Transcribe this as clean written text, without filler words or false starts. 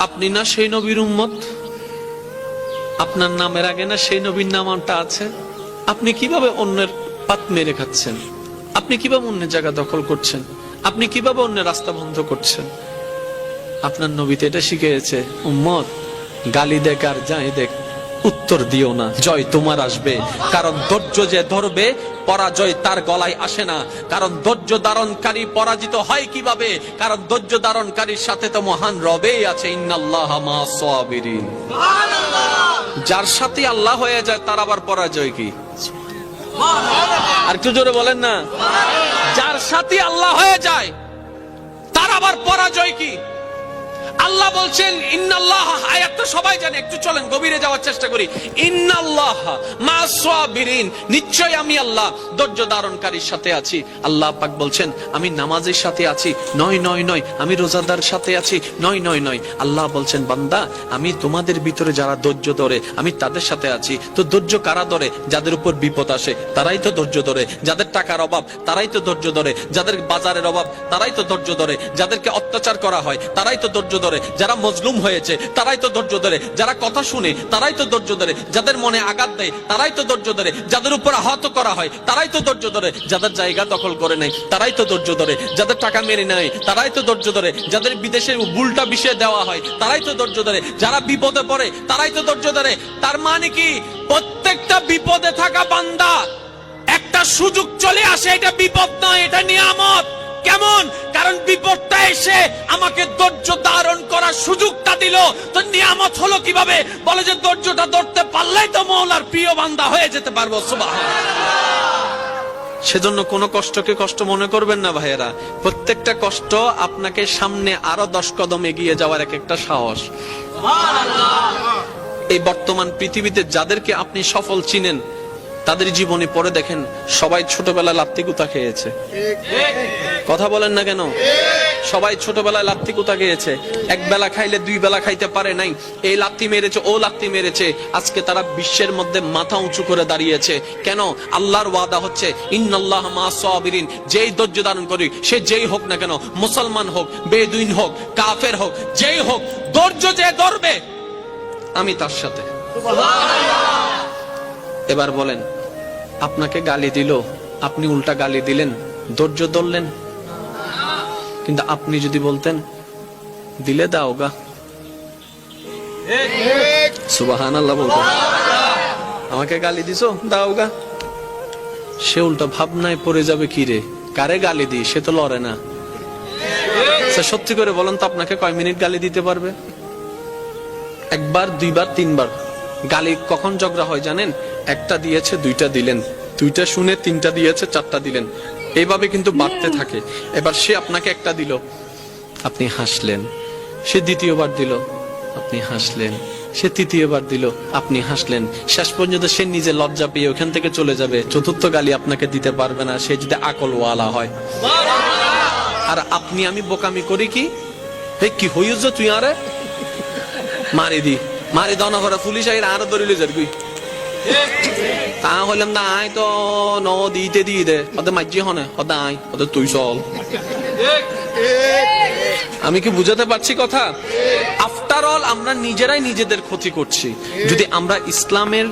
আপনি না সেই নবীর উম্মত? আপনার নামের আগে না সেই নবীর নামটা আছে? আপনি কিভাবে অন্যের পাত মেরে খাচ্ছেন? আপনি কিভাবে অন্যের জায়গা দখল করছেন? আপনি কিভাবে অন্যের রাস্তা বন্ধ করছেন? আপনার নবীতে এটা শিখিয়েছে, উম্মত গালি দেখ আর যাই দেখ, উত্তর দিও না, জয় তোমার আসবে। কারণ ধৈর্য যে ধরবে, পরাজয় তার গলায় আসে না। কারণ ধৈর্য ধারণকারী পরাজিত হয় কিভাবে? কারণ ধৈর্য ধারণকারীর সাথে তো মহান রবেই আছে, ইন্নাল্লাহা মা'আস সাবিরিন। যার সাথে আল্লাহ হয়ে যায় তার আবার পরাজয় কি? আর একটু জোরে বলেন না। যার সাথে আল্লাহ হয়ে যায় তার আবার পরাজয় কি? আল্লাহ বলছেন ইন্নাল্লাহা, আয়াতটা সবাই জানে, একটু চলেন গভীরে যাওয়ার চেষ্টা করি। ইন্নাল্লাহা মা'আস সাবিরিন, নিশ্চয় আমি আল্লাহ ধৈর্য ধারণকারীর সাথে আছি। আল্লাহ পাক বলছেন আমি নামাজের সাথে আছি, নয় নয় নয়, আমি রোজাদার সাথে আছি, নয় নয় নয়। আল্লাহ বলছেন বান্দা আমি তোমাদের ভিতরে যারা ধৈর্য ধরে আমি তাদের সাথে আছি। তো ধৈর্য কারা ধরে? যাদের উপর বিপদ আসে তারাই তো ধৈর্য ধরে। যাদের টাকার অভাব তারাই তো ধৈর্য ধরে। যাদের বাজারের অভাব তারাই তো ধৈর্য ধরে। যাদেরকে অত্যাচার করা হয় তারাই তো ধৈর্য ধরে। যারা মজলুম হয়েছে তারাই তো ধৈর্য ধরে। যারা কথা শুনে তারাই তো ধৈর্য ধরে। যাদের মনে আঘাত দেয় তারাই তো ধৈর্য ধরে। যাদের উপর আহত করা হয় তারাই তো ধৈর্য ধরে। যাদের জায়গা দখল করে নেয় তারাই তো ধৈর্য ধরে। যাদের টাকা মেরে নেয় তারাই তো ধৈর্য ধরে। যাদের বিদেশে উল্টা বিষয় দেওয়া হয় তারাই তো ধৈর্য ধরে। যারা বিপদে পড়ে তারাই তো ধৈর্য ধরে। তার মানে কি? প্রত্যেকটা বিপদে থাকা বান্দা একটা সুযোগ চলে আসে, এটা বিপদ নয়, এটা নিয়ামত। কেমন? কারণ বিপদটা এসে আমাকে ধৈর্য ধারণ করার সুযোগটা দিল। তো নিয়ামত হলো কিভাবে? বলে যে ধৈর্যটা ধরতে পারলেই তো মওলার প্রিয় বান্দা হয়ে যেতে পারবো। সুবহানাল্লাহ। সেজন্য কোনো কষ্টকে কষ্ট মনে করবেন না ভাইয়েরা। প্রত্যেকটা কষ্ট আপনাকে সামনে আরো 10 কদম এগিয়ে যাওয়ার এক একটা সাহস। এই বর্তমান পৃথিবীতে যাদেরকে আপনি সফল চিনেন তাদের জীবনে পড়ে দেখেন সবাই ছোটবেলায় লাত্তি কুতা খেয়েছে। কথা বলেন না কেন? সবাই ছোটবেলায় লাত্তি কুতা খেয়েছে। এক বেলা খাইলে 2 বেলা খাইতে পারে নাই। এই লাত্তি মেরেছে, ও লাত্তি মেরেছে। আজকে তারা বিশ্বের মধ্যে মাথা উঁচু করে দাঁড়িয়েছে। কেন? আল্লাহর ওয়াদা হচ্ছে ইন্নাল্লাহা মা'আস সাবিরিন, যেই ধৈর্য ধারণ করি সে যেই হোক না কেন, মুসলমান হোক, বেদুইন হোক, কাফের হোক, যেই হোক, ধৈর্য যে ধরবে আমি তার সাথে। এবার বলেন, আপনাকে গালি দিল, আপনি উল্টা গালি দিলেন, ধৈর্য ধরলেন? কিন্তু আপনি যদি বলতেন দিলে দাও গা, সুবহানাল্লাহ বলতেন, আমাকে গালি দিছো দাও গা, সে উল্টা ভাবনায় পড়ে যাবে, কি রে কারে গালি দিই, সে তো লড়ে না। সত্যি করে বলেন তো আপনাকে কয় মিনিট গালি দিতে পারবে? 1 বার 2 বার 3 বার। গালি কখন ঝগড়া হয় জানেন? 1টা দিয়েছে 2টা দিলেন, 2টা শুনে 3টা দিয়েছে 4টা দিলেন, এইভাবে কিন্তু বাড়তে থাকে। এবার সে আপনাকে 1টা দিল, আপনি হাসলেন। সে 2য়-বার দিল, আপনি হাসলেন। সে 3য়-বার দিল, আপনি হাসলেন। শেষ পর্যন্ত সে নিজে লজ্জা পেয়ে ওখান থেকে চলে যাবে। 4র্থ গালি আপনাকে দিতে পারবে না, সে যদি আকলওয়ালা হয়। আর আপনি আমি বোকামি করি কি, কি হইছ তুই আরে মারি দি, মারি দাও না করে পুলিশ আইরা আরো ধরিলে যাবি। তা হইলাম না আয় তো ন দিতে দিয়ে দে, ওদের মাঝি হনে ওদের আয়, ওদের তুই চল। আমি কি বুঝাতে পারছি কথা? আফটার অল আমরা নিজেরাই নিজেদের ক্ষতি করছি। যদি আমরা ইসলামের